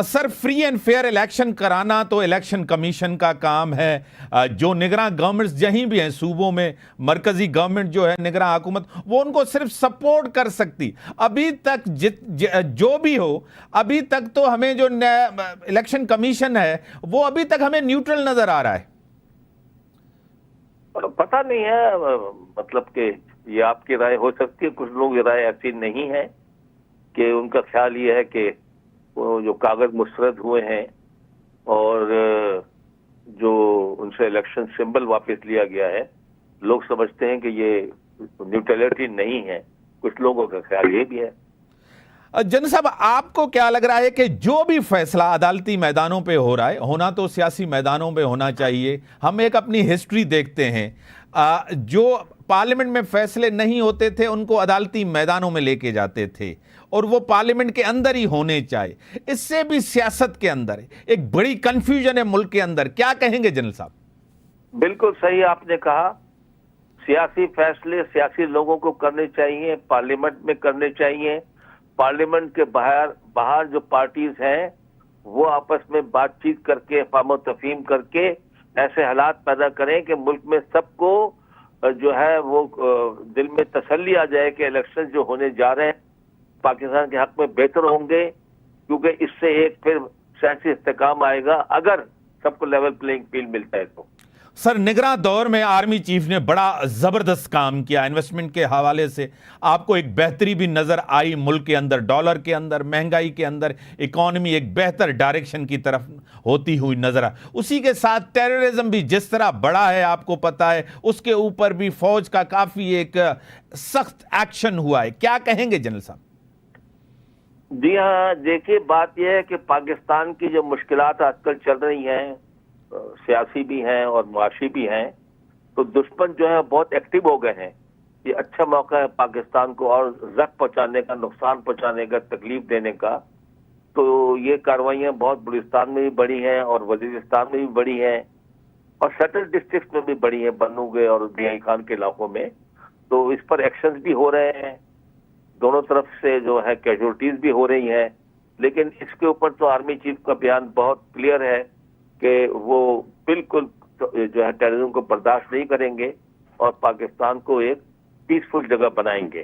Sir free and fair election کرانا تو election commission کا کام ہے. جو نگراں گورنمنٹس جہیں بھی ہیں صوبوں میں، مرکزی گورنمنٹ جو ہے نگراں حکومت، وہ ان کو صرف سپورٹ کر سکتی. ابھی تک جو بھی ہو، ابھی تک تو ہمیں جو الیکشن کمیشن ہے وہ ابھی تک ہمیں نیوٹرل نظر آ رہا ہے. پتہ نہیں ہے، مطلب کہ یہ آپ کی رائے ہو سکتی ہے. کچھ لوگ یہ رائے ایسی نہیں ہے کہ ان کا خیال یہ ہے کہ وہ جو کاغذ مسترد ہوئے ہیں اور جو ان سے الیکشن سمبل واپس لیا گیا ہے، لوگ سمجھتے ہیں کہ یہ نیوٹرلٹی نہیں ہے. کچھ لوگوں کا خیال یہ بھی ہے. جن صاحب، آپ کو کیا لگ رہا ہے کہ جو بھی فیصلہ عدالتی میدانوں پہ ہو رہا ہے، ہونا تو سیاسی میدانوں پہ ہونا چاہیے. ہم ایک اپنی ہسٹری دیکھتے ہیں، جو پارلیمنٹ میں فیصلے نہیں ہوتے تھے ان کو عدالتی میدانوں میں لے کے جاتے تھے، اور وہ پارلیمنٹ کے اندر ہی ہونے چاہیے. اس سے بھی سیاست کے اندر ایک بڑی کنفیوژن ہے ملک کے اندر. کیا کہیں گے جنرل صاحب؟ بالکل صحیح آپ نے کہا. سیاسی فیصلے سیاسی لوگوں کو کرنے چاہیے، پارلیمنٹ میں کرنے چاہیے. پارلیمنٹ کے باہر جو پارٹیز ہیں وہ آپس میں بات چیت کر کے، فہم و تفہیم کر کے ایسے حالات پیدا کریں کہ ملک میں سب کو جو ہے وہ دل میں تسلی آ جائے کہ الیکشن جو ہونے جا رہے ہیں پاکستان کے حق میں بہتر ہوں گے، کیونکہ اس سے ایک پھر سیاسی استحکام آئے گا اگر سب کو لیول پلینگ فیلڈ ملتا ہے تو. سر، نگراں دور میں آرمی چیف نے بڑا زبردست کام کیا انویسٹمنٹ کے حوالے سے. آپ کو ایک بہتری بھی نظر آئی ملک کے اندر، ڈالر کے اندر، مہنگائی کے اندر، اکانومی ایک بہتر ڈائریکشن کی طرف ہوتی ہوئی نظر آئی. اسی کے ساتھ ٹیررزم بھی جس طرح بڑا ہے آپ کو پتہ ہے، اس کے اوپر بھی فوج کا کافی ایک سخت ایکشن ہوا ہے. کیا کہیں گے جنرل صاحب؟ جی ہاں، دیکھیے بات یہ ہے کہ پاکستان کی جو مشکلات آج کل چل رہی ہیں، سیاسی بھی ہیں اور معاشی بھی ہیں، تو دشمن جو ہے بہت ایکٹیو ہو گئے ہیں. یہ اچھا موقع ہے پاکستان کو اور زخم پہنچانے کا، نقصان پہنچانے کا، تکلیف دینے کا. تو یہ کارروائیاں بہت بلوچستان میں بھی بڑی ہیں اور وزیرستان میں بھی بڑی ہیں اور سٹل ڈسٹرکٹ میں بھی بڑی ہیں، بنوگے اور دیائی خان کے علاقوں میں. تو اس پر ایکشنز بھی ہو رہے ہیں، دونوں طرف سے جو ہے کیجولٹیز بھی ہو رہی ہیں. لیکن اس کے اوپر تو آرمی چیف کا بیان بہت کلیئر ہے کہ وہ بالکل جو ہے ٹیررزم کو برداشت نہیں کریں گے اور پاکستان کو ایک پیسفل جگہ بنائیں گے.